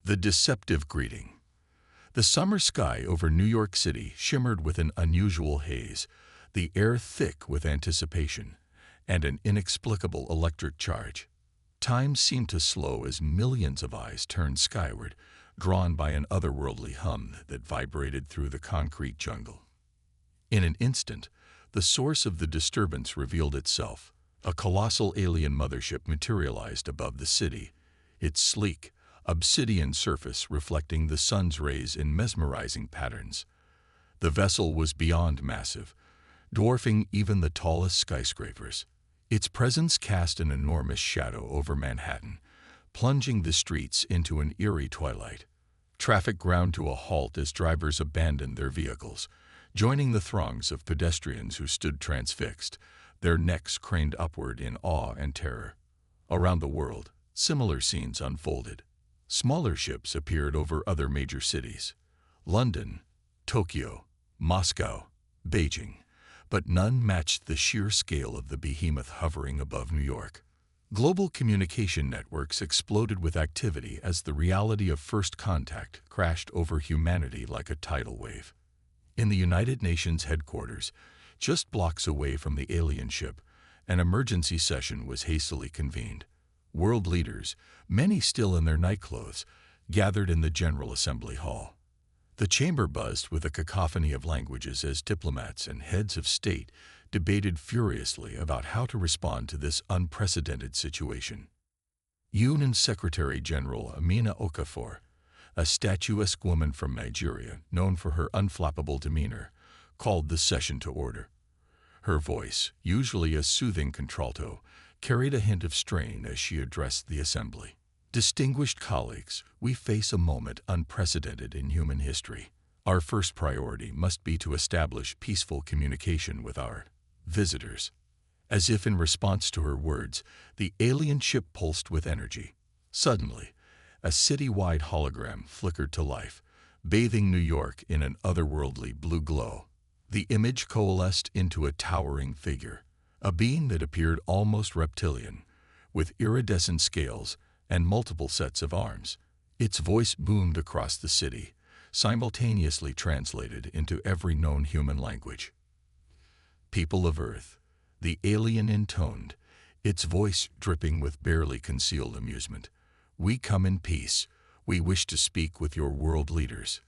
The deceptive greeting. The summer sky over New York City shimmered with an unusual haze, the air thick with anticipation, and an inexplicable electric charge. Time seemed to slow as millions of eyes turned skyward, drawn by an otherworldly hum that vibrated through the concrete jungle. In an instant, the source of the disturbance revealed itself. A colossal alien mothership materialized above the city, its sleek, obsidian surface reflecting the sun's rays in mesmerizing patterns. The vessel was beyond massive, dwarfing even the tallest skyscrapers. Its presence cast an enormous shadow over Manhattan, plunging the streets into an eerie twilight. Traffic ground to a halt as drivers abandoned their vehicles, joining the throngs of pedestrians who stood transfixed, their necks craned upward in awe and terror. Around the world, similar scenes unfolded. Smaller ships appeared over other major cities: London, Tokyo, Moscow, Beijing, but none matched the sheer scale of the behemoth hovering above New York. Global communication networks exploded with activity as the reality of first contact crashed over humanity like a tidal wave. In the United Nations headquarters, just blocks away from the alien ship, an emergency session was hastily convened. World leaders, many still in their nightclothes, gathered in the General Assembly Hall. The chamber buzzed with a cacophony of languages as diplomats and heads of state debated furiously about how to respond to this unprecedented situation. UN Secretary General Amina Okafor, a statuesque woman from Nigeria known for her unflappable demeanor, called the session to order. Her voice, usually a soothing contralto, carried a hint of strain as she addressed the assembly. Distinguished colleagues, we face a moment unprecedented in human history. Our first priority must be to establish peaceful communication with our visitors. As if in response to her words, the alien ship pulsed with energy. Suddenly, a city-wide hologram flickered to life, bathing New York in an otherworldly blue glow. The image coalesced into a towering figure, a being that appeared almost reptilian, with iridescent scales and multiple sets of arms. Its voice boomed across the city, simultaneously translated into every known human language. People of Earth, the alien intoned, its voice dripping with barely concealed amusement. We come in peace. We wish to speak with your world leaders,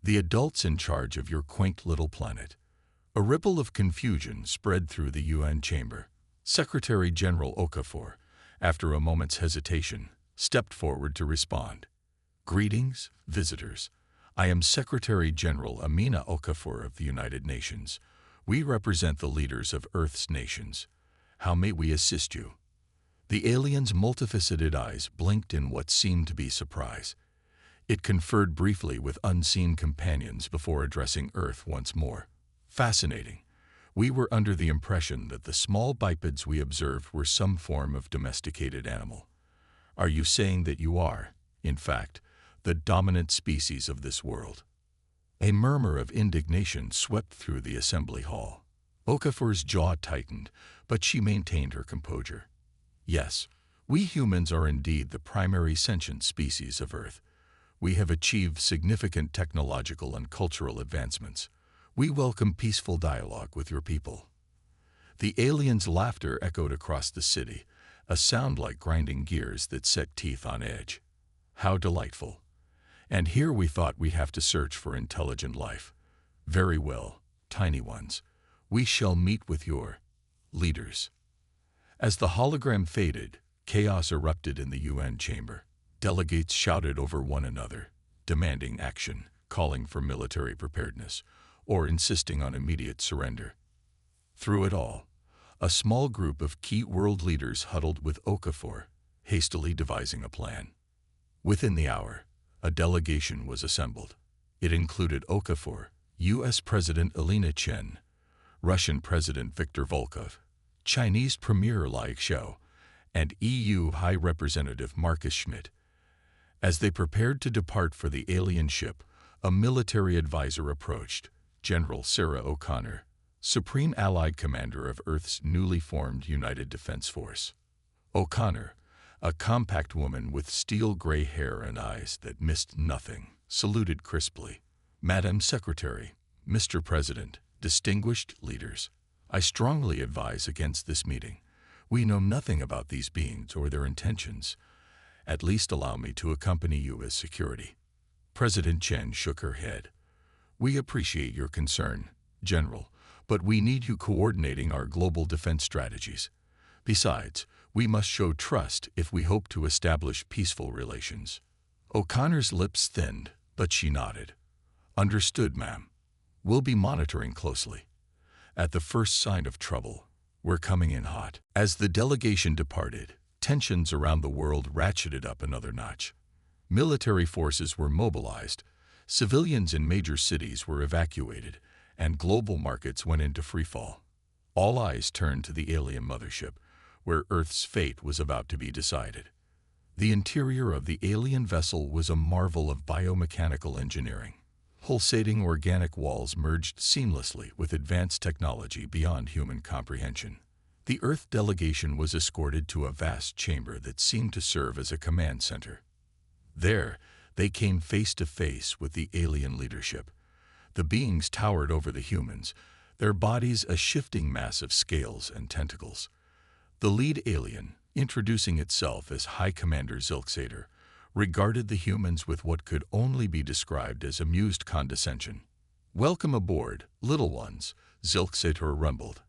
the adults in charge of your quaint little planet. A ripple of confusion spread through the UN chamber. Secretary General Okafor, after a moment's hesitation, stepped forward to respond. Greetings, visitors. I am Secretary General Amina Okafor of the United Nations. We represent the leaders of Earth's nations. How may we assist you? The alien's multifaceted eyes blinked in what seemed to be surprise. It conferred briefly with unseen companions before addressing Earth once more. Fascinating. We were under the impression that the small bipeds we observed were some form of domesticated animal. Are you saying that you are, in fact, the dominant species of this world? A murmur of indignation swept through the assembly hall. Okafor's jaw tightened, but she maintained her composure. Yes, we humans are indeed the primary sentient species of Earth. We have achieved significant technological and cultural advancements. We welcome peaceful dialogue with your people. The alien's laughter echoed across the city, a sound like grinding gears that set teeth on edge. How delightful. And here we thought we'd have to search for intelligent life. Very well, tiny ones. We shall meet with your leaders. As the hologram faded, chaos erupted in the UN chamber. Delegates shouted over one another, demanding action, calling for military preparedness, or insisting on immediate surrender. Through it all, a small group of key world leaders huddled with Okafor, hastily devising a plan. Within the hour, a delegation was assembled. It included Okafor, U.S. President Alina Chen, Russian President Viktor Volkov, Chinese Premier Li Xiao, and EU High Representative Marcus Schmidt. As they prepared to depart for the alien ship, a military advisor approached, General Sarah O'Connor, Supreme Allied Commander of Earth's newly formed United Defense Force. O'Connor, A compact woman with steel-gray hair and eyes that missed nothing saluted crisply. "Madam Secretary, Mr. President, distinguished leaders, I strongly advise against this meeting. We know nothing about these beings or their intentions. At least allow me to accompany you as security." President Chen shook her head. "We appreciate your concern, General, but we need you coordinating our global defense strategies. Besides, we must show trust if we hope to establish peaceful relations." O'Connor's lips thinned, but she nodded. "Understood, ma'am. We'll be monitoring closely. At the first sign of trouble, we're coming in hot." As the delegation departed, tensions around the world ratcheted up another notch. Military forces were mobilized, civilians in major cities were evacuated, and global markets went into freefall. All eyes turned to the alien mothership, where Earth's fate was about to be decided. The interior of the alien vessel was a marvel of biomechanical engineering. Pulsating organic walls merged seamlessly with advanced technology beyond human comprehension. The Earth delegation was escorted to a vast chamber that seemed to serve as a command center. There, they came face to face with the alien leadership. The beings towered over the humans, their bodies a shifting mass of scales and tentacles. The lead alien, introducing itself as High Commander Zilksater, regarded the humans with what could only be described as amused condescension. "Welcome aboard, little ones," Zilksater rumbled.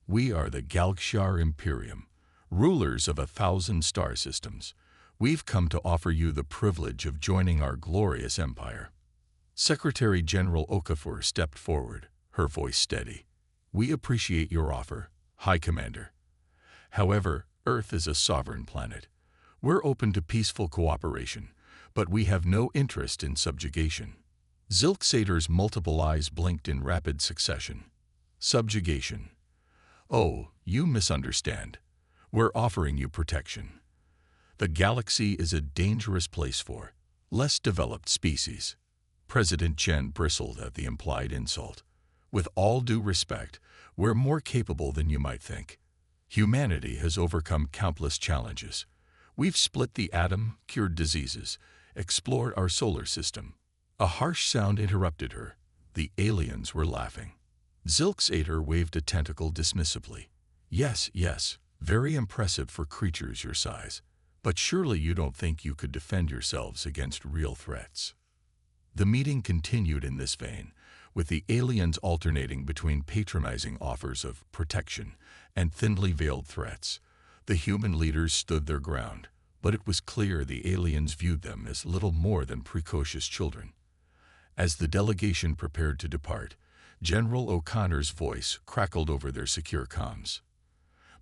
"We are the Galgshar Imperium, rulers of 1,000 star systems. We've come to offer you the privilege of joining our glorious empire." Secretary General Okafor stepped forward, her voice steady. "We appreciate your offer, High Commander. However, Earth is a sovereign planet. We're open to peaceful cooperation, but we have no interest in subjugation." Zilksater's multiple eyes blinked in rapid succession. "Subjugation? Oh, you misunderstand. We're offering you protection. The galaxy is a dangerous place for less developed species." President Chen bristled at the implied insult. "With all due respect, we're more capable than you might think. Humanity has overcome countless challenges. We've split the atom, cured diseases, explored our solar system." A harsh sound interrupted her. The aliens were laughing. Zilksater waved a tentacle dismissively. Yes, very impressive for creatures your size. But surely you don't think you could defend yourselves against real threats." The meeting continued in this vein, with the aliens alternating between patronizing offers of protection and thinly veiled threats. The human leaders stood their ground, but it was clear the aliens viewed them as little more than precocious children. As the delegation prepared to depart, General O'Connor's voice crackled over their secure comms.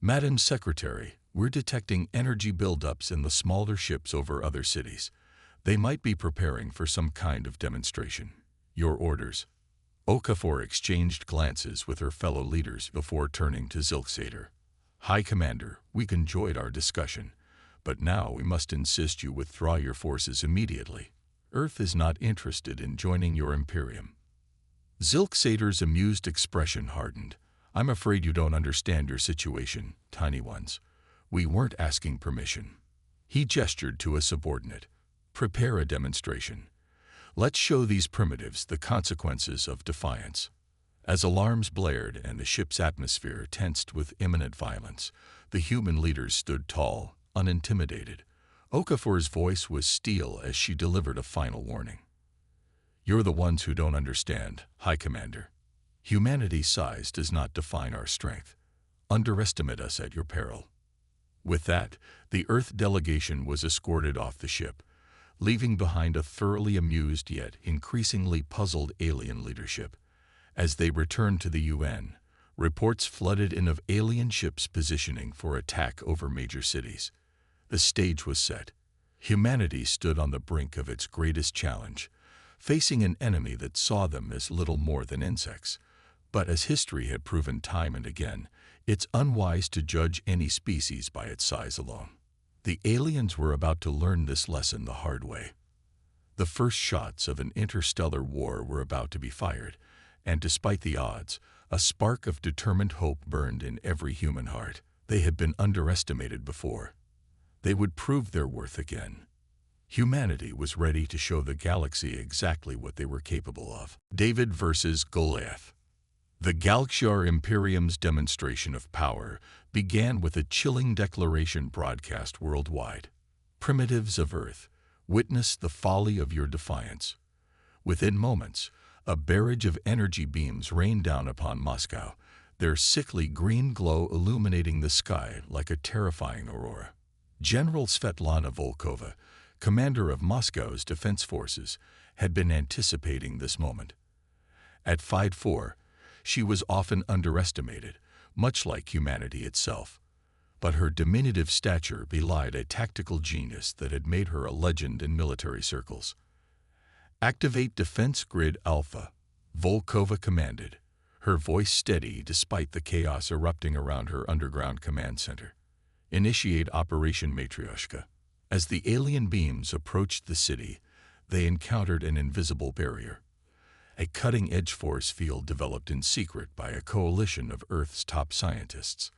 "Madam Secretary, we're detecting energy buildups in the smaller ships over other cities. They might be preparing for some kind of demonstration. Your orders." Okafor exchanged glances with her fellow leaders before turning to Zilksater. "High Commander, we enjoyed our discussion, but now we must insist you withdraw your forces immediately. Earth is not interested in joining your Imperium." Zilksater's amused expression hardened. "I'm afraid you don't understand your situation, tiny ones. We weren't asking permission." He gestured to a subordinate. "Prepare a demonstration. Let's show these primitives the consequences of defiance." As alarms blared and the ship's atmosphere tensed with imminent violence, the human leaders stood tall, unintimidated. Okafor's voice was steel as she delivered a final warning. "You're the ones who don't understand, High Commander. Humanity's size does not define our strength. Underestimate us at your peril." With that, the Earth delegation was escorted off the ship, leaving behind a thoroughly amused yet increasingly puzzled alien leadership. As they returned to the UN, reports flooded in of alien ships positioning for attack over major cities. The stage was set. Humanity stood on the brink of its greatest challenge, facing an enemy that saw them as little more than insects. But as history had proven time and again, it's unwise to judge any species by its size alone. The aliens were about to learn this lesson the hard way. The first shots of an interstellar war were about to be fired, and despite the odds, a spark of determined hope burned in every human heart. They had been underestimated before. They would prove their worth again. Humanity was ready to show the galaxy exactly what they were capable of. David versus Goliath. The Galxiar Imperium's demonstration of power began with a chilling declaration broadcast worldwide. Primitives of Earth, witness the folly of your defiance. Within moments, a barrage of energy beams rained down upon Moscow, their sickly green glow illuminating the sky like a terrifying aurora. General Svetlana Volkova, commander of Moscow's defense forces, had been anticipating this moment. At 5'4", she was often underestimated, much like humanity itself. But her diminutive stature belied a tactical genius that had made her a legend in military circles. "Activate Defense Grid Alpha," Volkova commanded, her voice steady despite the chaos erupting around her underground command center. "Initiate Operation Matryoshka." As the alien beams approached the city, they encountered an invisible barrier. A cutting-edge force field developed in secret by a coalition of Earth's top scientists.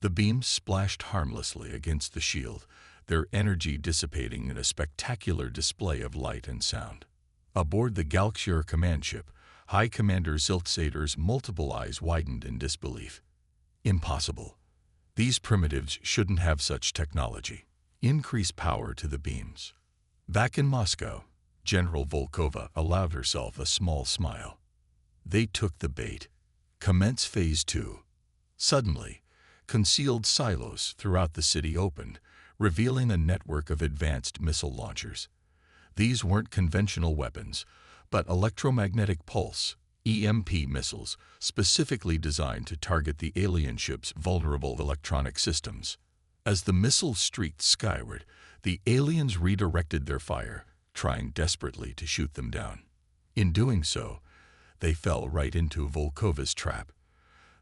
The beams splashed harmlessly against the shield, their energy dissipating in a spectacular display of light and sound. Aboard the Galxiar command ship, High Commander Zilksader's multiple eyes widened in disbelief. Impossible. These primitives shouldn't have such technology. Increase power to the beams. Back in Moscow, General Volkova allowed herself a small smile. They took the bait. Commence Phase 2. Suddenly, concealed silos throughout the city opened, revealing a network of advanced missile launchers. These weren't conventional weapons, but electromagnetic pulse, EMP missiles, specifically designed to target the alien ship's vulnerable electronic systems. As the missiles streaked skyward, the aliens redirected their fire, trying desperately to shoot them down. In doing so, they fell right into Volkova's trap.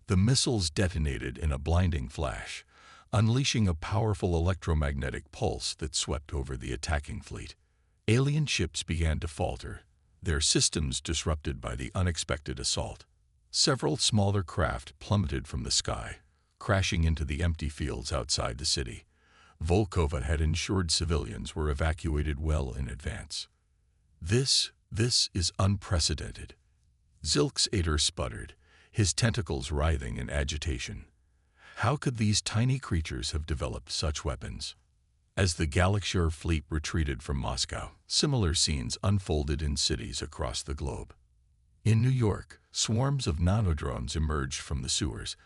The missiles detonated in a blinding flash, unleashing a powerful electromagnetic pulse that swept over the attacking fleet. Alien ships began to falter, their systems disrupted by the unexpected assault. Several smaller craft plummeted from the sky, crashing into the empty fields outside the city. Volkova had ensured civilians were evacuated well in advance. This is unprecedented. Zilksader sputtered, his tentacles writhing in agitation. How could these tiny creatures have developed such weapons? As the Galxiar fleet retreated from Moscow, similar scenes unfolded in cities across the globe. In New York, swarms of nanodrones emerged from the sewers,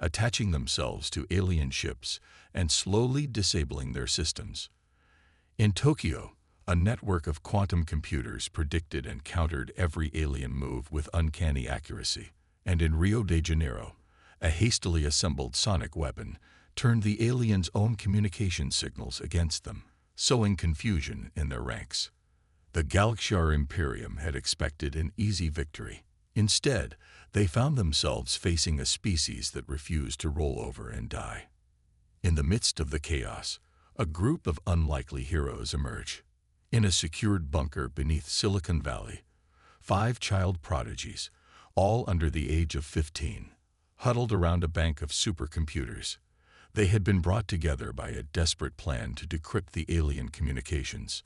attaching themselves to alien ships and slowly disabling their systems. In Tokyo, a network of quantum computers predicted and countered every alien move with uncanny accuracy. And in Rio de Janeiro, a hastily assembled sonic weapon turned the aliens' own communication signals against them, sowing confusion in their ranks. The Galxiar Imperium had expected an easy victory. Instead, they found themselves facing a species that refused to roll over and die. In the midst of the chaos, a group of unlikely heroes emerge. In a secured bunker beneath Silicon Valley, 5 child prodigies, all under the age of 15, huddled around a bank of supercomputers. They had been brought together by a desperate plan to decrypt the alien communications.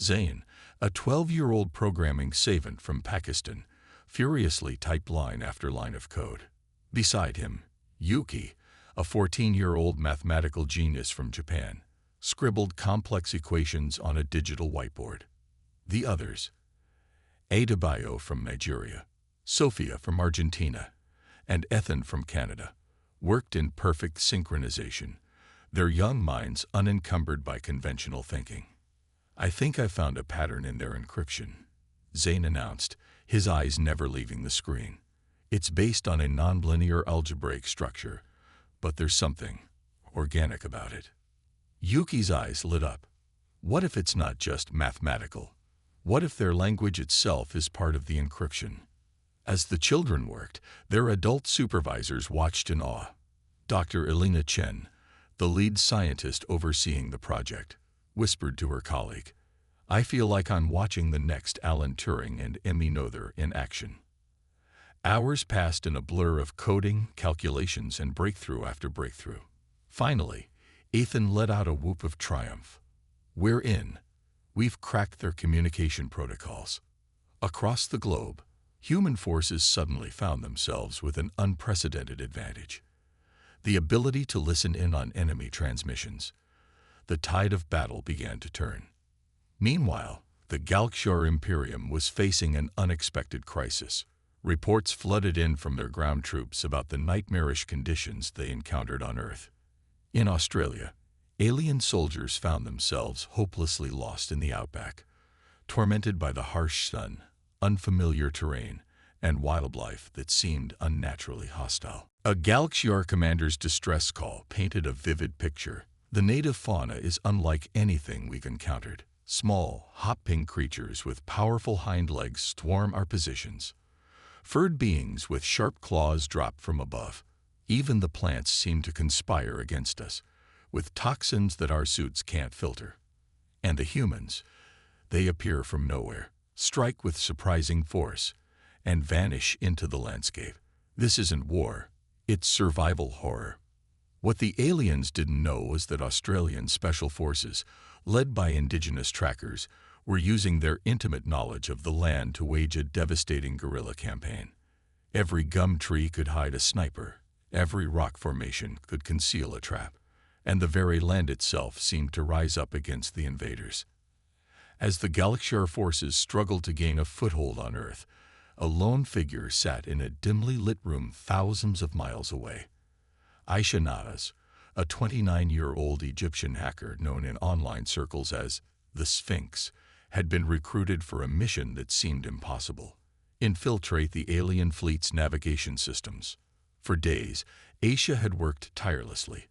Zain, a 12-year-old programming savant from Pakistan, furiously typed line after line of code. Beside him, Yuki, a 14-year-old mathematical genius from Japan, scribbled complex equations on a digital whiteboard. The others, Adebayo from Nigeria, Sophia from Argentina, and Ethan from Canada, worked in perfect synchronization, their young minds unencumbered by conventional thinking. "I think I found a pattern in their encryption," Zain announced, his eyes never leaving the screen. "It's based on a nonlinear algebraic structure, but there's something organic about it." Yuki's eyes lit up. What if it's not just mathematical? What if their language itself is part of the encryption? As the children worked, their adult supervisors watched in awe. Dr. Elena Chen, the lead scientist overseeing the project, whispered to her colleague, "I feel like I'm watching the next Alan Turing and Emmy Noether in action." Hours passed in a blur of coding, calculations, and breakthrough after breakthrough. Finally, Ethan let out a whoop of triumph. "We're in. We've cracked their communication protocols." Across the globe, human forces suddenly found themselves with an unprecedented advantage: the ability to listen in on enemy transmissions. The tide of battle began to turn. Meanwhile, the Galkshar Imperium was facing an unexpected crisis. Reports flooded in from their ground troops about the nightmarish conditions they encountered on Earth. In Australia, alien soldiers found themselves hopelessly lost in the outback, tormented by the harsh sun, unfamiliar terrain, and wildlife that seemed unnaturally hostile. A Galkshar commander's distress call painted a vivid picture. "The native fauna is unlike anything we've encountered. Small, hop-pink creatures with powerful hind legs swarm our positions. Furred beings with sharp claws drop from above. Even the plants seem to conspire against us, with toxins that our suits can't filter. And the humans, they appear from nowhere, strike with surprising force, and vanish into the landscape. This isn't war, it's survival horror." What the aliens didn't know was that Australian special forces, led by indigenous trackers, were using their intimate knowledge of the land to wage a devastating guerrilla campaign. Every gum tree could hide a sniper, every rock formation could conceal a trap, and the very land itself seemed to rise up against the invaders. As the Galkshar forces struggled to gain a foothold on Earth, a lone figure sat in a dimly lit room thousands of miles away. Aisha Nahas, a 29-year-old Egyptian hacker known in online circles as the Sphinx, had been recruited for a mission that seemed impossible: infiltrate the alien fleet's navigation systems. For days, Aisha had worked tirelessly,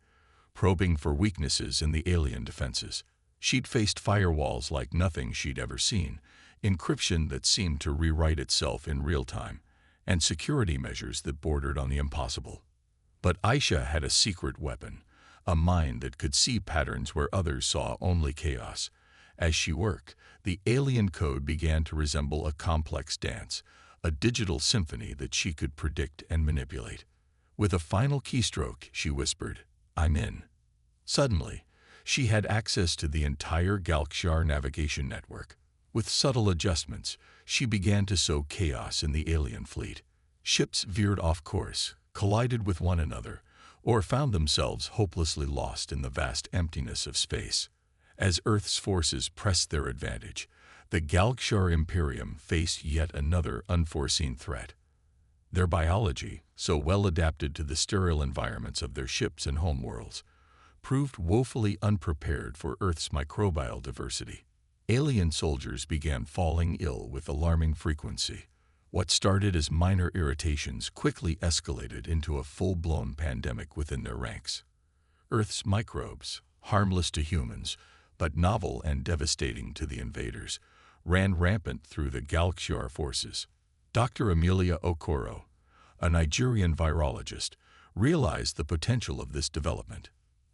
probing for weaknesses in the alien defenses. She'd faced firewalls like nothing she'd ever seen, encryption that seemed to rewrite itself in real time, and security measures that bordered on the impossible. But Aisha had a secret weapon, a mind that could see patterns where others saw only chaos. As she worked, the alien code began to resemble a complex dance, a digital symphony that she could predict and manipulate. With a final keystroke, she whispered, "I'm in." Suddenly, she had access to the entire Galkshar navigation network. With subtle adjustments, she began to sow chaos in the alien fleet. Ships veered off course, collided with one another, or found themselves hopelessly lost in the vast emptiness of space. As Earth's forces pressed their advantage, the Galkshar Imperium faced yet another unforeseen threat. Their biology, so well adapted to the sterile environments of their ships and homeworlds, proved woefully unprepared for Earth's microbial diversity. Alien soldiers began falling ill with alarming frequency. What started as minor irritations quickly escalated into a full-blown pandemic within their ranks. Earth's microbes, harmless to humans, but novel and devastating to the invaders, ran rampant through the Galkshar forces. Dr. Amelia Okoro, a Nigerian virologist, realized the potential of this development.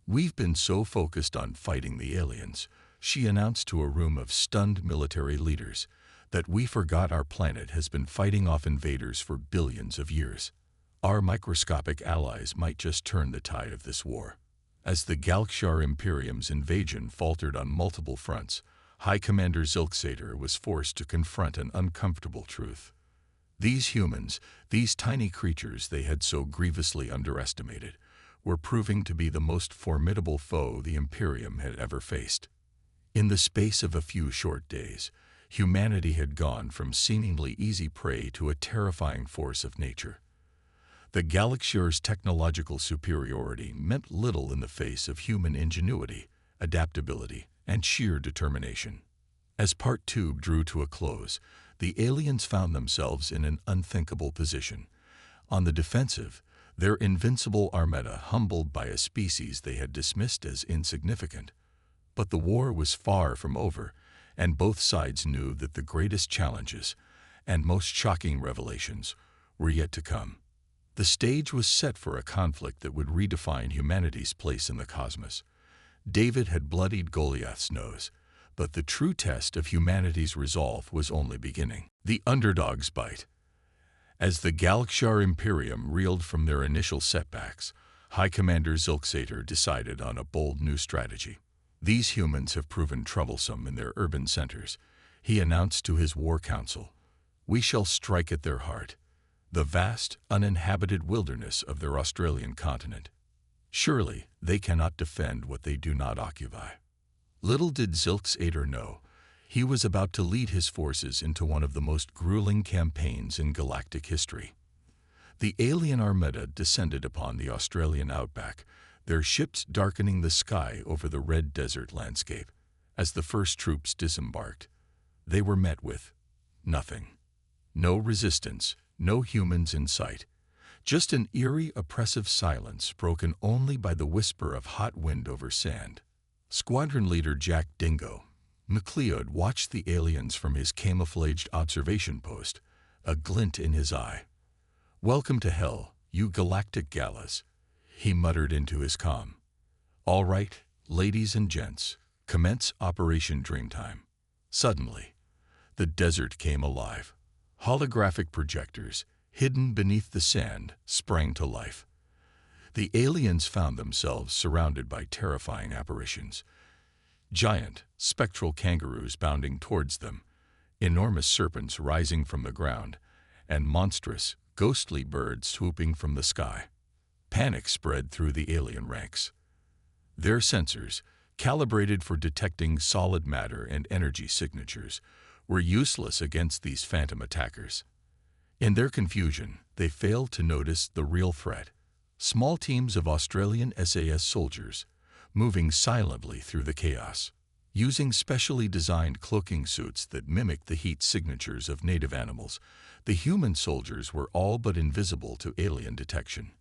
"We've been so focused on fighting the aliens," she announced to a room of stunned military leaders, "that we forgot our planet has been fighting off invaders for billions of years. Our microscopic allies might just turn the tide of this war." As the Galkshar Imperium's invasion faltered on multiple fronts, High Commander Zilksater was forced to confront an uncomfortable truth. These humans, these tiny creatures they had so grievously underestimated, were proving to be the most formidable foe the Imperium had ever faced. In the space of a few short days, humanity had gone from seemingly easy prey to a terrifying force of nature. The Galkshar's technological superiority meant little in the face of human ingenuity, adaptability, and sheer determination. As Part 2 drew to a close, the aliens found themselves in an unthinkable position. On the defensive, their invincible armada humbled by a species they had dismissed as insignificant. But the war was far from over, and both sides knew that the greatest challenges and most shocking revelations were yet to come. The stage was set for a conflict that would redefine humanity's place in the cosmos. David had bloodied Goliath's nose, but the true test of humanity's resolve was only beginning. The underdog's bite. As the Galkshar Imperium reeled from their initial setbacks, High Commander Zilksater decided on a bold new strategy. These humans have proven troublesome in their urban centers. He announced to his war council, "We shall strike at their heart, the vast, uninhabited wilderness of their Australian continent. Surely they cannot defend what they do not occupy." Little did Zilksater know, he was about to lead his forces into one of the most grueling campaigns in galactic history. The alien armada descended upon the Australian outback, their ships darkening the sky over the red desert landscape. As the first troops disembarked, they were met with nothing. No resistance, no humans in sight. Just an eerie, oppressive silence broken only by the whisper of hot wind over sand. Squadron leader Jack Dingo McLeod watched the aliens from his camouflaged observation post, a glint in his eye. "Welcome to hell, you galactic galas," he muttered into his comm. "All right, ladies and gents, commence Operation Dreamtime." Suddenly, the desert came alive. Holographic projectors, hidden beneath the sand, sprang to life. The aliens found themselves surrounded by terrifying apparitions. Giant, spectral kangaroos bounding towards them, enormous serpents rising from the ground, and monstrous, ghostly birds swooping from the sky. Panic spread through the alien ranks. Their sensors, calibrated for detecting solid matter and energy signatures, were useless against these phantom attackers. In their confusion, they failed to notice the real threat. Small teams of Australian SAS soldiers, moving silently through the chaos, using specially designed cloaking suits that mimicked the heat signatures of native animals. The human soldiers were all but invisible to alien detection.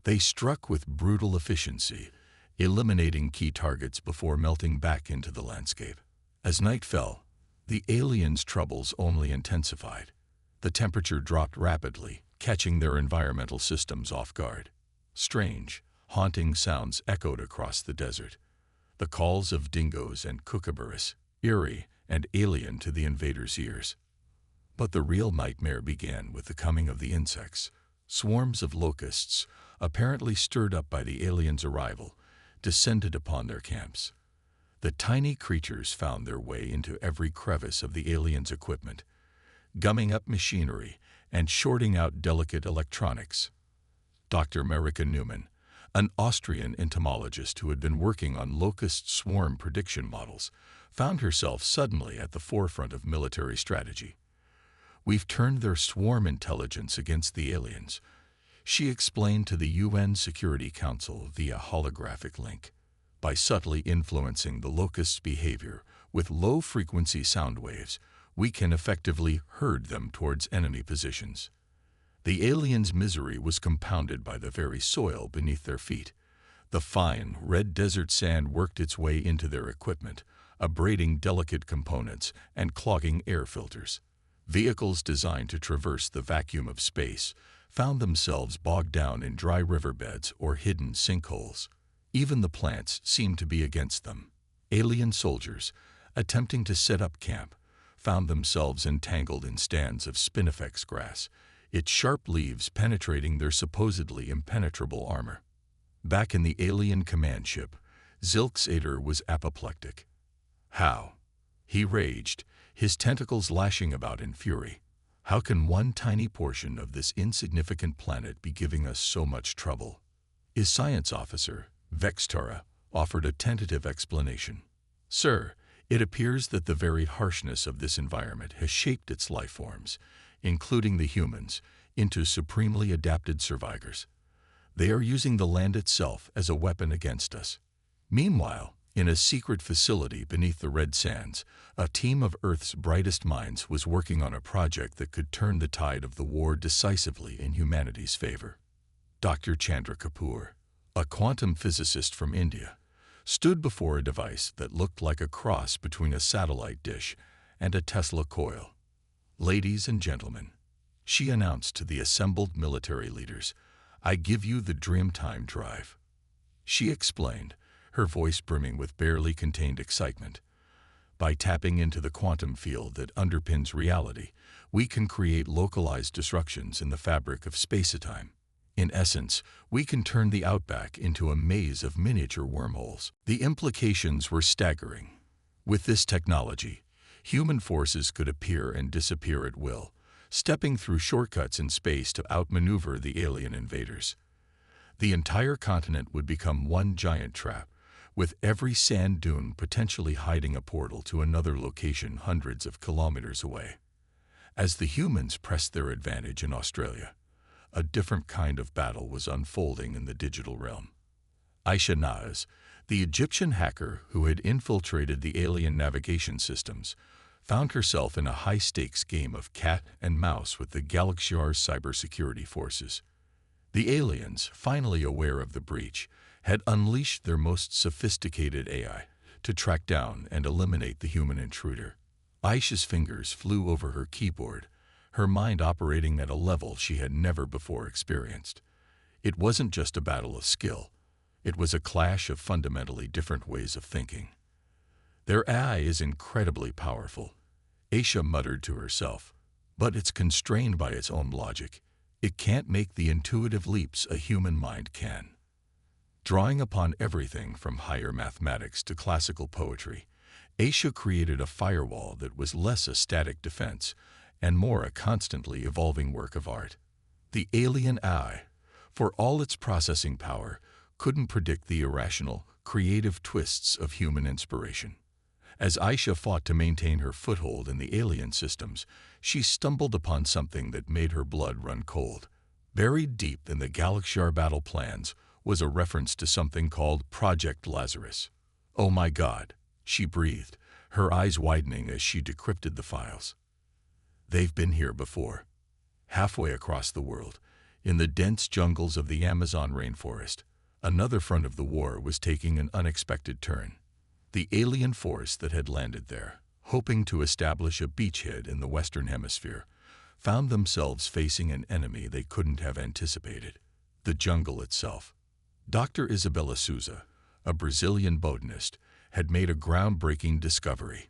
They struck with brutal efficiency, eliminating key targets before melting back into the landscape. As night fell, the aliens' troubles only intensified. The temperature dropped rapidly, catching their environmental systems off guard. Strange, haunting sounds echoed across the desert. The calls of dingoes and kookaburras, eerie and alien to the invaders' ears. But the real nightmare began with the coming of the insects. Swarms of locusts, apparently stirred up by the aliens' arrival, descended upon their camps. The tiny creatures found their way into every crevice of the aliens' equipment, gumming up machinery and shorting out delicate electronics. Dr. Marika Newman, an Austrian entomologist who had been working on locust swarm prediction models, found herself suddenly at the forefront of military strategy. "We've turned their swarm intelligence against the aliens," she explained to the UN Security Council via holographic link. "By subtly influencing the locusts' behavior with low-frequency sound waves, we can effectively herd them towards enemy positions." The aliens' misery was compounded by the very soil beneath their feet. The fine, red desert sand worked its way into their equipment, abrading delicate components and clogging air filters. Vehicles designed to traverse the vacuum of space found themselves bogged down in dry riverbeds or hidden sinkholes. Even the plants seemed to be against them. Alien soldiers, attempting to set up camp, found themselves entangled in stands of spinifex grass, its sharp leaves penetrating their supposedly impenetrable armor. Back in the alien command ship, Zilksater was apoplectic. "How?" he raged, his tentacles lashing about in fury. "How can one tiny portion of this insignificant planet be giving us so much trouble?" His science officer, Vextara, offered a tentative explanation. "Sir, it appears that the very harshness of this environment has shaped its life forms, including the humans, into supremely adapted survivors. They are using the land itself as a weapon against us." Meanwhile, in a secret facility beneath the red sands, a team of Earth's brightest minds was working on a project that could turn the tide of the war decisively in humanity's favor. Dr. Chandra Kapoor, a quantum physicist from India, stood before a device that looked like a cross between a satellite dish and a Tesla coil. "Ladies and gentlemen," she announced to the assembled military leaders, "I give you the Dreamtime drive." She explained, her voice brimming with barely contained excitement. "By tapping into the quantum field that underpins reality, we can create localized disruptions in the fabric of space-time. In essence, we can turn the outback into a maze of miniature wormholes. The implications were staggering. With this technology, human forces could appear and disappear at will, stepping through shortcuts in space to outmaneuver the alien invaders. The entire continent would become one giant trap, with every sand dune potentially hiding a portal to another location hundreds of kilometers away. As the humans pressed their advantage in Australia, a different kind of battle was unfolding in the digital realm. Aisha Naz, the Egyptian hacker who had infiltrated the alien navigation systems, found herself in a high-stakes game of cat and mouse with the Galaxyar's cybersecurity forces. The aliens, finally aware of the breach, had unleashed their most sophisticated AI to track down and eliminate the human intruder. Aisha's fingers flew over her keyboard, her mind operating at a level she had never before experienced. It wasn't just a battle of skill. It was a clash of fundamentally different ways of thinking. Their AI is incredibly powerful, Aisha muttered to herself, but it's constrained by its own logic. It can't make the intuitive leaps a human mind can. Drawing upon everything from higher mathematics to classical poetry, Aisha created a firewall that was less a static defense and more a constantly evolving work of art. The alien AI, for all its processing power, couldn't predict the irrational, creative twists of human inspiration. As Aisha fought to maintain her foothold in the alien systems, she stumbled upon something that made her blood run cold. Buried deep in the Galaxyar battle plans was a reference to something called Project Lazarus. "Oh my God," she breathed, her eyes widening as she decrypted the files. They've been here before. Halfway across the world, in the dense jungles of the Amazon rainforest, another front of the war was taking an unexpected turn. The alien force that had landed there, hoping to establish a beachhead in the Western Hemisphere, found themselves facing an enemy they couldn't have anticipated: the jungle itself. Dr. Isabella Souza, a Brazilian botanist, had made a groundbreaking discovery.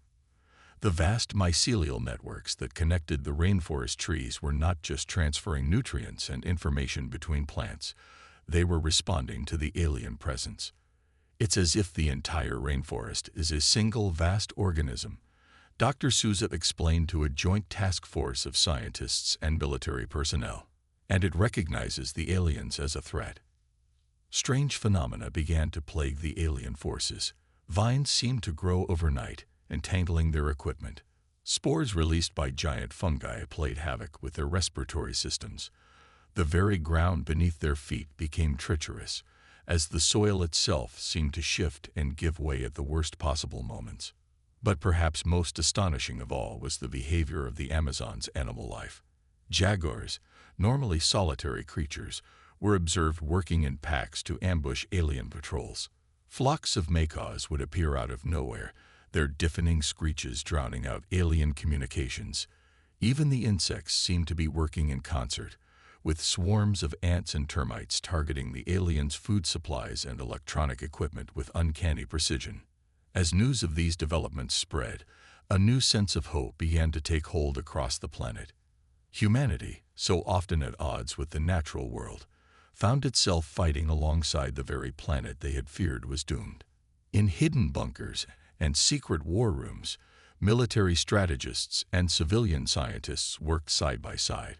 The vast mycelial networks that connected the rainforest trees were not just transferring nutrients and information between plants, they were responding to the alien presence. It's as if the entire rainforest is a single vast organism, Dr. Souza explained to a joint task force of scientists and military personnel, and it recognizes the aliens as a threat. Strange phenomena began to plague the alien forces. Vines seemed to grow overnight, entangling their equipment. Spores released by giant fungi played havoc with their respiratory systems. The very ground beneath their feet became treacherous, as the soil itself seemed to shift and give way at the worst possible moments. But perhaps most astonishing of all was the behavior of the Amazon's animal life. Jaguars, normally solitary creatures, were observed working in packs to ambush alien patrols. Flocks of macaws would appear out of nowhere, their deafening screeches drowning out alien communications. Even the insects seemed to be working in concert, with swarms of ants and termites targeting the aliens' food supplies and electronic equipment with uncanny precision. As news of these developments spread, a new sense of hope began to take hold across the planet. Humanity, so often at odds with the natural world, found itself fighting alongside the very planet they had feared was doomed. In hidden bunkers and secret war rooms, military strategists and civilian scientists worked side by side,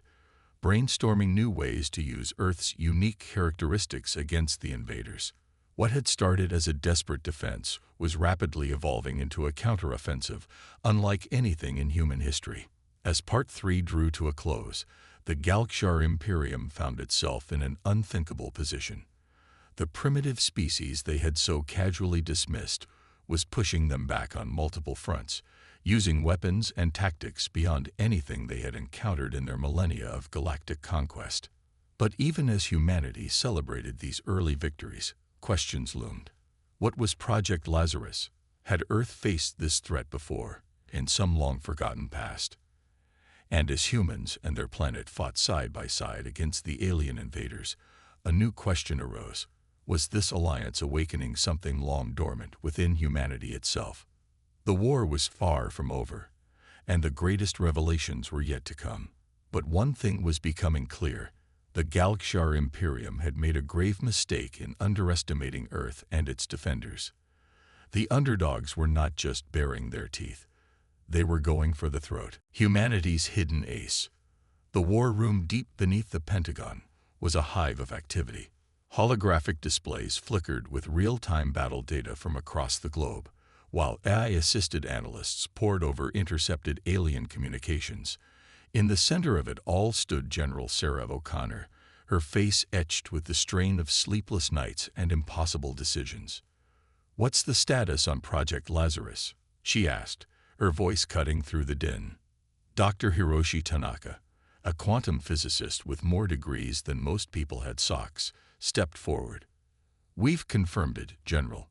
brainstorming new ways to use Earth's unique characteristics against the invaders. What had started as a desperate defense was rapidly evolving into a counteroffensive unlike anything in human history. As Part 3 drew to a close, the Galaxyar Imperium found itself in an unthinkable position. The primitive species they had so casually dismissed was pushing them back on multiple fronts, using weapons and tactics beyond anything they had encountered in their millennia of galactic conquest. But even as humanity celebrated these early victories, questions loomed. What was Project Lazarus? Had Earth faced this threat before, in some long-forgotten past? And as humans and their planet fought side by side against the alien invaders, a new question arose. Was this alliance awakening something long dormant within humanity itself? The war was far from over, and the greatest revelations were yet to come. But one thing was becoming clear: The Galakshar Imperium had made a grave mistake in underestimating Earth and its defenders. The underdogs were not just baring their teeth. They were going for the throat. Humanity's hidden ace. The war room deep beneath the Pentagon was a hive of activity. Holographic displays flickered with real-time battle data from across the globe, while AI-assisted analysts pored over intercepted alien communications. In the center of it all stood General Sarah O'Connor, her face etched with the strain of sleepless nights and impossible decisions. "What's the status on Project Lazarus?" she asked, her voice cutting through the din. Dr. Hiroshi Tanaka, a quantum physicist with more degrees than most people had socks, stepped forward. "We've confirmed it, General.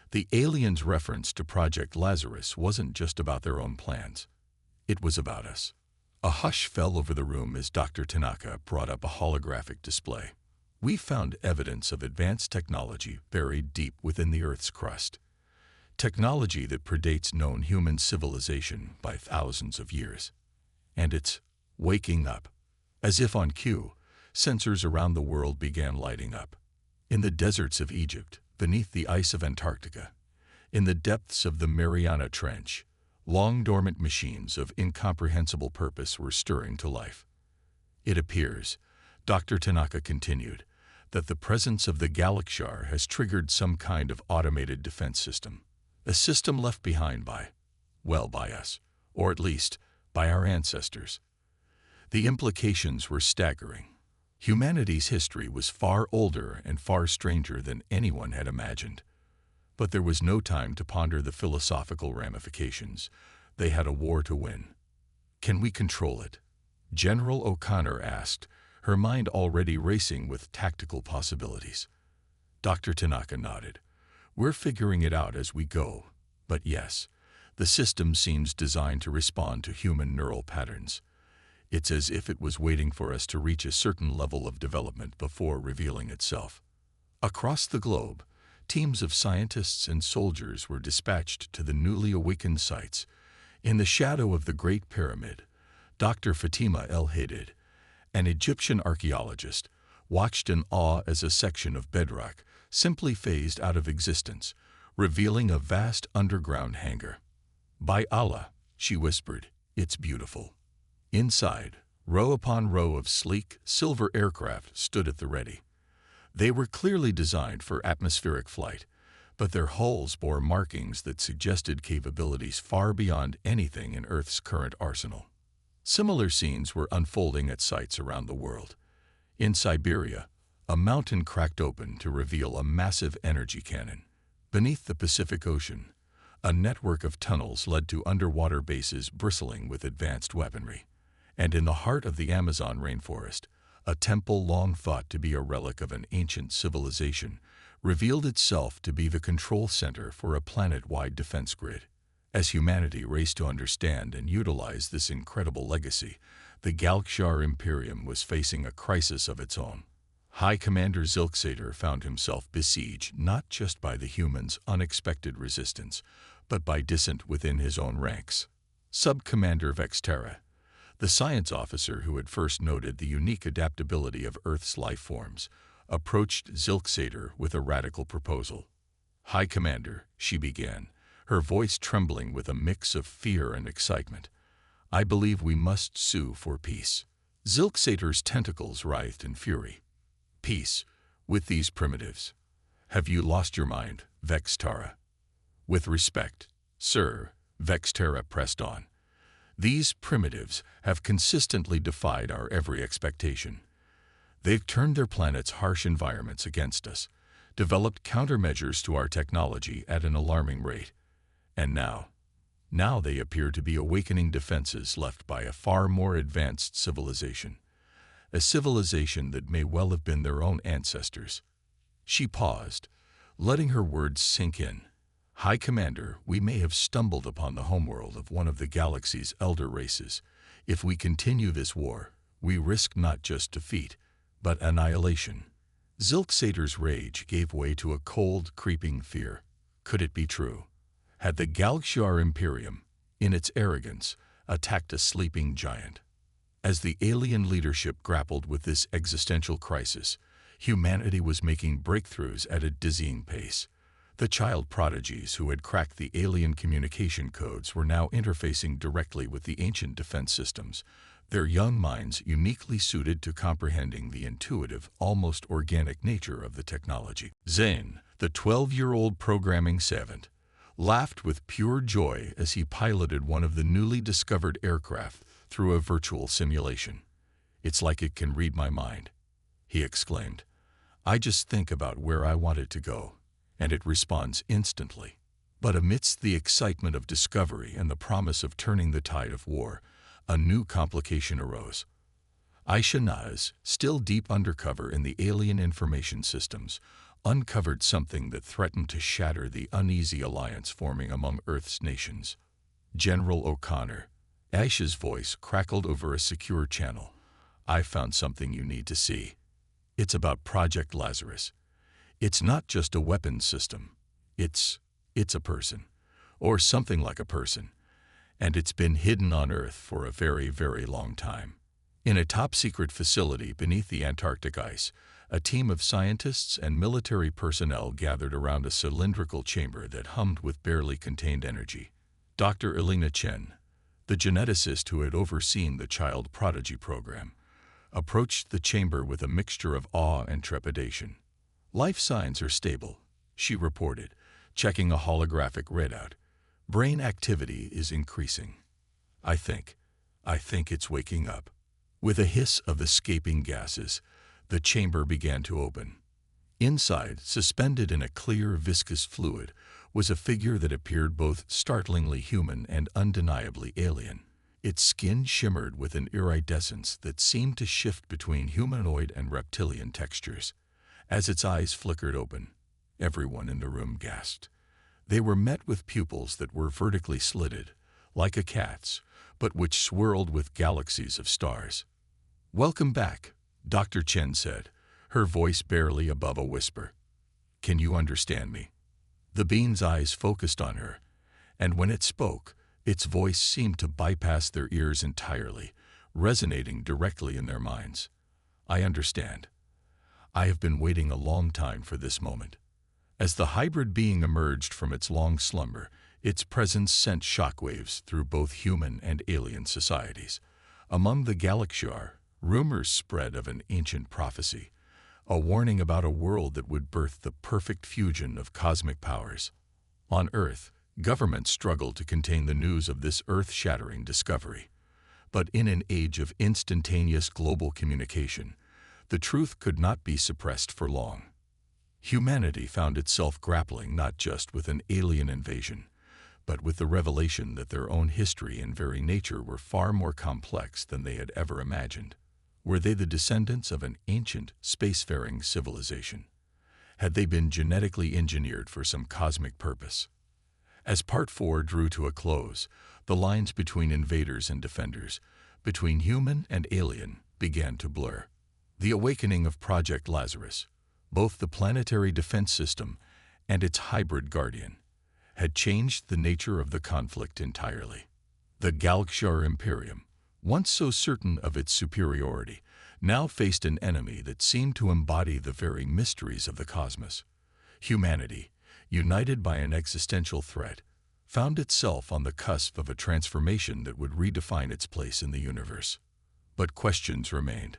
The aliens' reference to Project Lazarus wasn't just about their own plans. It was about us." A hush fell over the room as Dr. Tanaka brought up a holographic display. "We found evidence of advanced technology buried deep within the Earth's crust. Technology that predates known human civilization by thousands of years. And it's waking up." As if on cue, sensors around the world began lighting up. In the deserts of Egypt, beneath the ice of Antarctica, in the depths of the Mariana Trench, long-dormant machines of incomprehensible purpose were stirring to life. "It appears," Dr. Tanaka continued, "that the presence of the Galakshar has triggered some kind of automated defense system. A system left behind by us, or at least by our ancestors." The implications were staggering. Humanity's history was far older and far stranger than anyone had imagined. But there was no time to ponder the philosophical ramifications. They had a war to win. "Can we control it?" General O'Connor asked, her mind already racing with tactical possibilities. Dr. Tanaka nodded. "We're figuring it out as we go. But yes, the system seems designed to respond to human neural patterns. It's as if it was waiting for us to reach a certain level of development before revealing itself." Across the globe, teams of scientists and soldiers were dispatched to the newly awakened sites. In the shadow of the Great Pyramid, Dr. Fatima El-Haddad, an Egyptian archaeologist, watched in awe as a section of bedrock simply phased out of existence, revealing a vast underground hangar. "By Allah," she whispered, "it's beautiful." Inside, row upon row of sleek, silver aircraft stood at the ready. They were clearly designed for atmospheric flight, but their hulls bore markings that suggested capabilities far beyond anything in Earth's current arsenal. Similar scenes were unfolding at sites around the world. In Siberia, a mountain cracked open to reveal a massive energy cannon. Beneath the Pacific Ocean, a network of tunnels led to underwater bases bristling with advanced weaponry. And in the heart of the Amazon rainforest, a temple long thought to be a relic of an ancient civilization revealed itself to be the control center for a planet-wide defense grid. As humanity raced to understand and utilize this incredible legacy, the Galakshar Imperium was facing a crisis of its own. High Commander Zilksater found himself besieged not just by the humans' unexpected resistance, but by dissent within his own ranks. Sub-Commander Vextera, the science officer who had first noted the unique adaptability of Earth's life forms, approached Zilksater with a radical proposal. "High Commander," she began, her voice trembling with a mix of fear and excitement, "I believe we must sue for peace." Zilksater's tentacles writhed in fury. "Peace with these primitives? Have you lost your mind, Vextera?" "With respect, sir," Vextera pressed on, "these primitives have consistently defied our every expectation. They've turned their planet's harsh environments against us, developed countermeasures to our technology at an alarming rate, and now they appear to be awakening defenses left by a far more advanced civilization, a civilization that may well have been their own ancestors." She paused, letting her words sink in. "High Commander, we may have stumbled upon the homeworld of one of the galaxy's elder races. If we continue this war, we risk not just defeat, but annihilation." Zilksater's rage gave way to a cold, creeping fear. Could it be true? Had the Galakshar Imperium, in its arrogance, attacked a sleeping giant? As the alien leadership grappled with this existential crisis, humanity was making breakthroughs at a dizzying pace. The child prodigies who had cracked the alien communication codes were now interfacing directly with the ancient defense systems, their young minds uniquely suited to comprehending the intuitive, almost organic nature of the technology. Zane, the 12-year-old programming savant, laughed with pure joy as he piloted one of the newly discovered aircraft through a virtual simulation. "It's like it can read my mind," he exclaimed. "I just think about where I want it to go, and it responds instantly." But amidst the excitement of discovery and the promise of turning the tide of war, a new complication arose. Aisha, still deep undercover in the alien information systems, uncovered something that threatened to shatter the uneasy alliance forming among Earth's nations. "General O'Connor," Aisha's voice crackled over a secure channel, "I found something you need to see. It's about Project Lazarus. It's not just a weapons system. It's a person, or something like a person, and it's been hidden on Earth for a very, very long time." In a top-secret facility beneath the Antarctic ice, a team of scientists and military personnel gathered around a cylindrical chamber that hummed with barely contained energy. Dr. Elena Chen, the geneticist who had overseen the child prodigy program, approached the chamber with a mixture of awe and trepidation. "Life signs are stable," she reported, checking a holographic readout. "Brain activity is increasing. I think it's waking up." With a hiss of escaping gases, the chamber began to open. Inside, suspended in a clear, viscous fluid, was a figure that appeared both startlingly human and undeniably alien. Its skin shimmered with an iridescence that seemed to shift between humanoid and reptilian textures. As its eyes flickered open, everyone in the room gasped. They were met with pupils that were vertically slitted, like a cat's, but which swirled with galaxies of stars. "Welcome back," Dr. Chen said, her voice barely above a whisper. "Can you understand me?" The being's eyes focused on her, and when it spoke, its voice seemed to bypass their ears entirely, resonating directly in their minds. "I understand. I have been waiting a long time for this moment." As the hybrid being emerged from its long slumber, its presence sent shockwaves through both human and alien societies. Among the Galaxiar, rumors spread of an ancient prophecy, a warning about a world that would birth the perfect fusion of cosmic powers. On Earth, governments struggled to contain the news of this earth-shattering discovery. But in an age of instantaneous global communication, the truth could not be suppressed for long. Humanity found itself grappling not just with an alien invasion, but with the revelation that their own history and very nature were far more complex than they had ever imagined. Were they the descendants of an ancient, spacefaring civilization? Had they been genetically engineered for some cosmic purpose? As Part 4 drew to a close, the lines between invaders and defenders, between human and alien, began to blur. The awakening of Project Lazarus, both the planetary defense system and its hybrid guardian, had changed the nature of the conflict entirely. The Galaxiar Imperium, once so certain of its superiority, now faced an enemy that seemed to embody the very mysteries of the cosmos. Humanity, united by an existential threat, found itself on the cusp of a transformation that would redefine its place in the universe. But questions remained.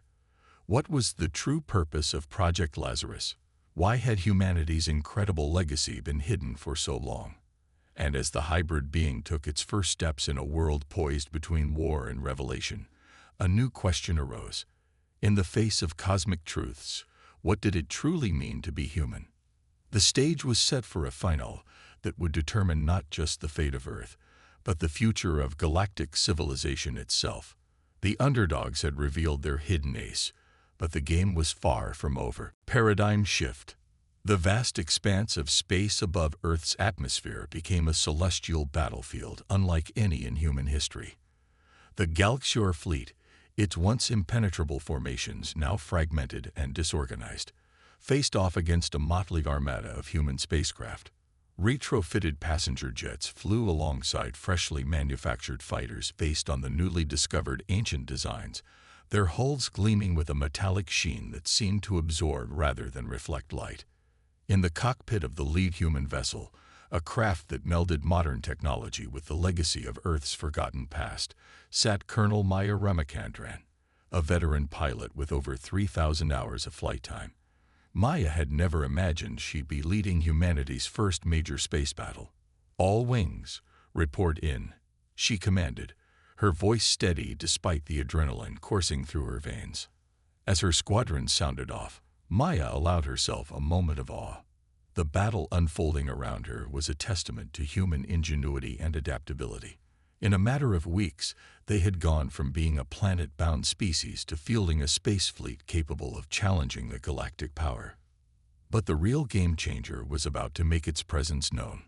What was the true purpose of Project Lazarus? Why had humanity's incredible legacy been hidden for so long? And as the hybrid being took its first steps in a world poised between war and revelation, a new question arose. In the face of cosmic truths, what did it truly mean to be human? The stage was set for a final that would determine not just the fate of Earth, but the future of galactic civilization itself. The underdogs had revealed their hidden ace, but the game was far from over. Paradigm shift. The vast expanse of space above Earth's atmosphere became a celestial battlefield unlike any in human history. The Galaxiar fleet, its once impenetrable formations now fragmented and disorganized, faced off against a motley armada of human spacecraft. Retrofitted passenger jets flew alongside freshly manufactured fighters based on the newly discovered ancient designs, their hulls gleaming with a metallic sheen that seemed to absorb rather than reflect light. In the cockpit of the lead human vessel, a craft that melded modern technology with the legacy of Earth's forgotten past, sat Colonel Maya Ramachandran, a veteran pilot with over 3,000 hours of flight time. Maya had never imagined she'd be leading humanity's first major space battle. "All wings, report in," she commanded, her voice steady despite the adrenaline coursing through her veins. As her squadron sounded off, Maya allowed herself a moment of awe. The battle unfolding around her was a testament to human ingenuity and adaptability. In a matter of weeks, they had gone from being a planet-bound species to fielding a space fleet capable of challenging the galactic power. But the real game-changer was about to make its presence known.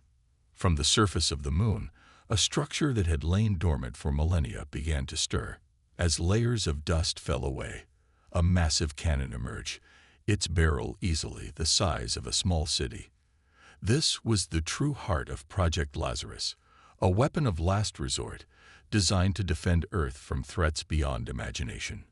From the surface of the moon, a structure that had lain dormant for millennia began to stir. As layers of dust fell away, a massive cannon emerged, its barrel easily the size of a small city. This was the true heart of Project Lazarus, a weapon of last resort designed to defend Earth from threats beyond imagination.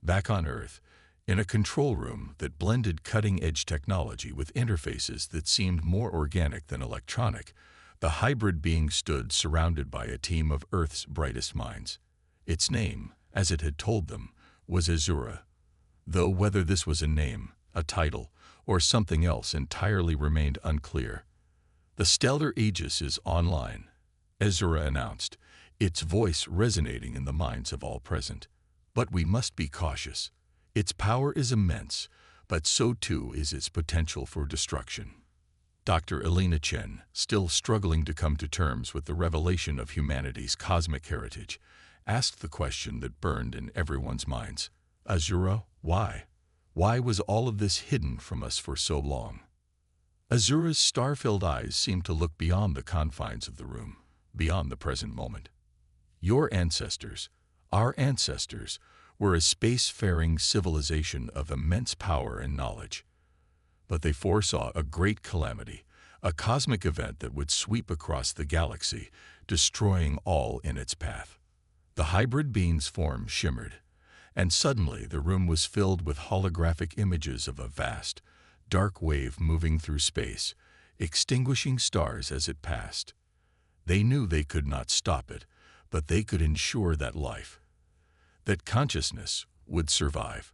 Back on Earth, in a control room that blended cutting-edge technology with interfaces that seemed more organic than electronic, the hybrid being stood surrounded by a team of Earth's brightest minds. Its name, as it had told them, was Azura, though whether this was a name, a title, or something else entirely remained unclear. "The Stellar Aegis is online," Azura announced, its voice resonating in the minds of all present. "But we must be cautious. Its power is immense, but so too is its potential for destruction." Dr. Elena Chen, still struggling to come to terms with the revelation of humanity's cosmic heritage, asked the question that burned in everyone's minds. "Azura, why? Why was all of this hidden from us for so long?" Azura's star-filled eyes seemed to look beyond the confines of the room, beyond the present moment. "Your ancestors, our ancestors, were a space-faring civilization of immense power and knowledge. But they foresaw a great calamity, a cosmic event that would sweep across the galaxy, destroying all in its path." The hybrid being's form shimmered, and suddenly the room was filled with holographic images of a vast, dark wave moving through space, extinguishing stars as it passed. They knew they could not stop it, but they could ensure that life, that consciousness, would survive.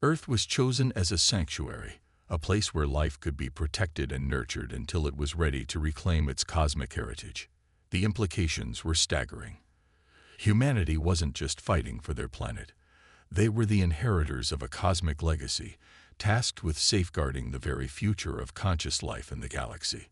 Earth was chosen as a sanctuary, a place where life could be protected and nurtured until it was ready to reclaim its cosmic heritage. The implications were staggering. Humanity wasn't just fighting for their planet. They were the inheritors of a cosmic legacy, tasked with safeguarding the very future of conscious life in the galaxy.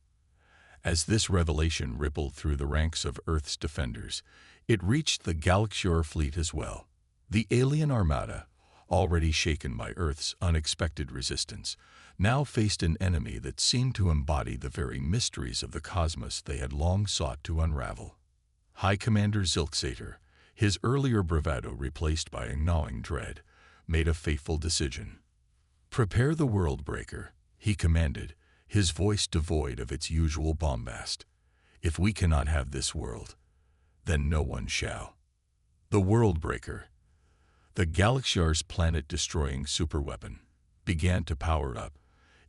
As this revelation rippled through the ranks of Earth's defenders, it reached the Galaxior fleet as well. The alien armada, already shaken by Earth's unexpected resistance, now faced an enemy that seemed to embody the very mysteries of the cosmos they had long sought to unravel. High Commander Zilksater, his earlier bravado replaced by a gnawing dread, made a fateful decision. "Prepare the World Breaker," he commanded, his voice devoid of its usual bombast. "If we cannot have this world, then no one shall." The World Breaker, the Galaxiar's planet-destroying superweapon, began to power up,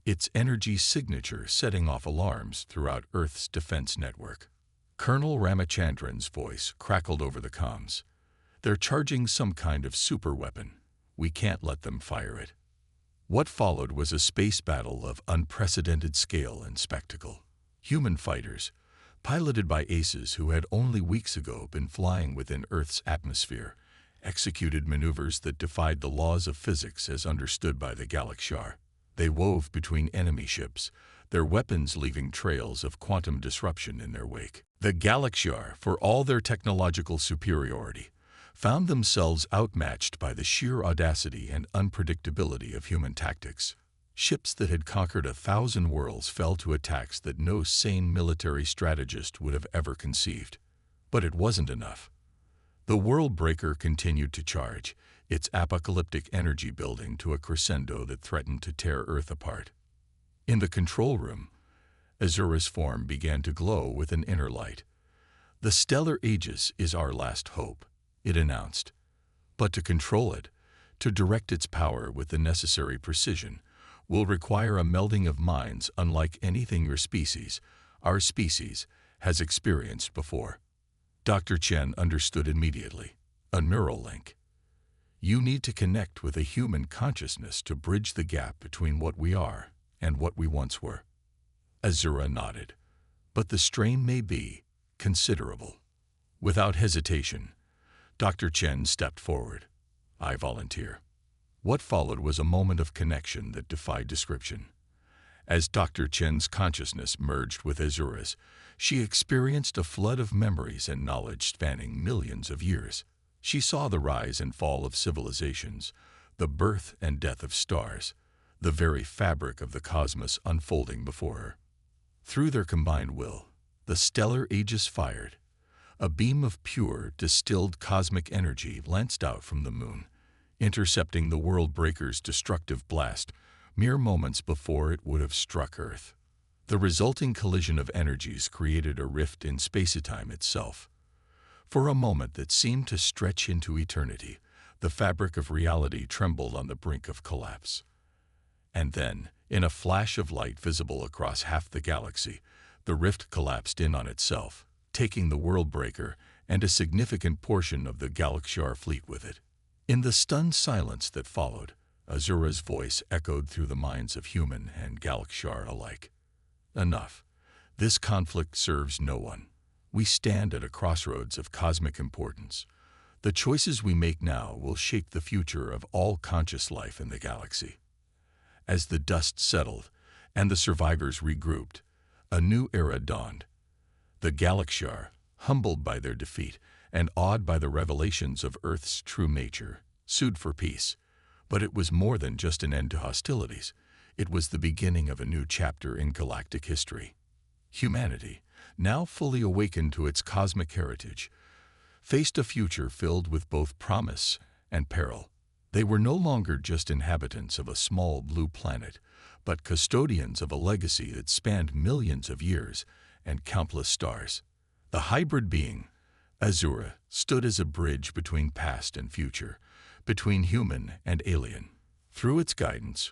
its energy signature setting off alarms throughout Earth's defense network. Colonel Ramachandran's voice crackled over the comms. "They're charging some kind of superweapon. We can't let them fire it." What followed was a space battle of unprecedented scale and spectacle. Human fighters, piloted by aces who had only weeks ago been flying within Earth's atmosphere, executed maneuvers that defied the laws of physics as understood by the Galaxiar. They wove between enemy ships, their weapons leaving trails of quantum disruption in their wake. The Galaxiar, for all their technological superiority, found themselves outmatched by the sheer audacity and unpredictability of human tactics. Ships that had conquered 1,000 worlds fell to attacks that no sane military strategist would have ever conceived. But it wasn't enough. The World Breaker continued to charge, its apocalyptic energy building to a crescendo that threatened to tear Earth apart. In the control room, Azura's form began to glow with an inner light. "The stellar aegis is our last hope," it announced. "But to control it, to direct its power with the necessary precision, will require a melding of minds unlike anything our species, has experienced before." Dr. Chen understood immediately. A neural link. "You need to connect with a human consciousness to bridge the gap between what we are and what we once were." Azura nodded. "But the strain may be considerable." Without hesitation, Dr. Chen stepped forward. "I volunteer." What followed was a moment of connection that defied description. As Dr. Chen's consciousness merged with Azura's, she experienced a flood of memories and knowledge spanning millions of years. She saw the rise and fall of civilizations, the birth and death of stars, the very fabric of the cosmos unfolding before her. Through their combined will, the stellar aegis fired. A beam of pure, distilled cosmic energy lanced out from the moon, intercepting the World Breaker's destructive blast mere moments before it would have struck Earth. The resulting collision of energies created a rift in space-time itself. For a moment that seemed to stretch into eternity, the fabric of reality trembled on the brink of collapse. And then, in a flash of light visible across half the galaxy, the rift collapsed in on itself, taking the World Breaker and a significant portion of the Galaxiar fleet with it. In the stunned silence that followed, Azura's voice echoed through the minds of human and Galaxiar alike. "Enough. This conflict serves no one. We stand at a crossroads of cosmic importance. The choices we make now will shape the future of all conscious life in the galaxy." As the dust settled and the survivors regrouped, a new era dawned. The Galaxiar, humbled by their defeat and awed by the revelations of Earth's true nature, sued for peace. But it was more than just an end to hostilities. It was the beginning of a new chapter in galactic history. Humanity, now fully awakened to its cosmic heritage, faced a future filled with both promise and peril. They were no longer just inhabitants of a small blue planet, but custodians of a legacy that spanned millions of years and countless stars. The hybrid being, Azura, stood as a bridge between past and future, between human and alien. Through its guidance,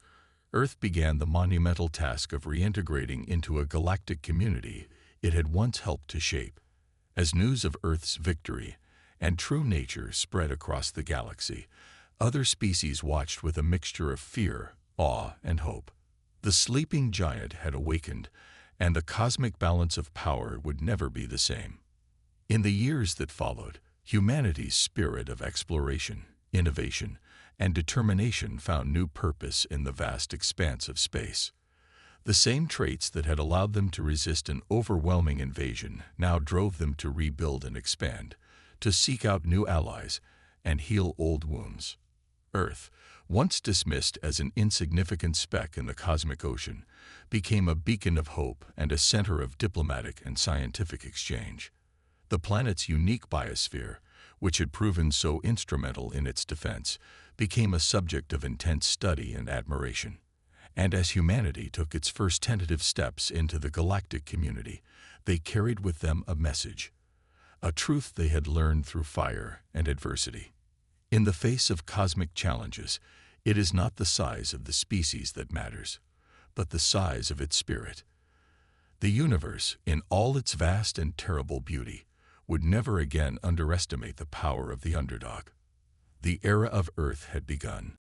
Earth began the monumental task of reintegrating into a galactic community it had once helped to shape. As news of Earth's victory and true nature spread across the galaxy, other species watched with a mixture of fear, awe, and hope. The sleeping giant had awakened, and the cosmic balance of power would never be the same. In the years that followed, humanity's spirit of exploration, innovation, and determination found new purpose in the vast expanse of space. The same traits that had allowed them to resist an overwhelming invasion now drove them to rebuild and expand, to seek out new allies and heal old wounds. Earth, once dismissed as an insignificant speck in the cosmic ocean, became a beacon of hope and a center of diplomatic and scientific exchange. The planet's unique biosphere, which had proven so instrumental in its defense, became a subject of intense study and admiration. And as humanity took its first tentative steps into the galactic community, they carried with them a message, a truth they had learned through fire and adversity. In the face of cosmic challenges, it is not the size of the species that matters, but the size of its spirit. The universe, in all its vast and terrible beauty, would never again underestimate the power of the underdog. The era of Earth had begun.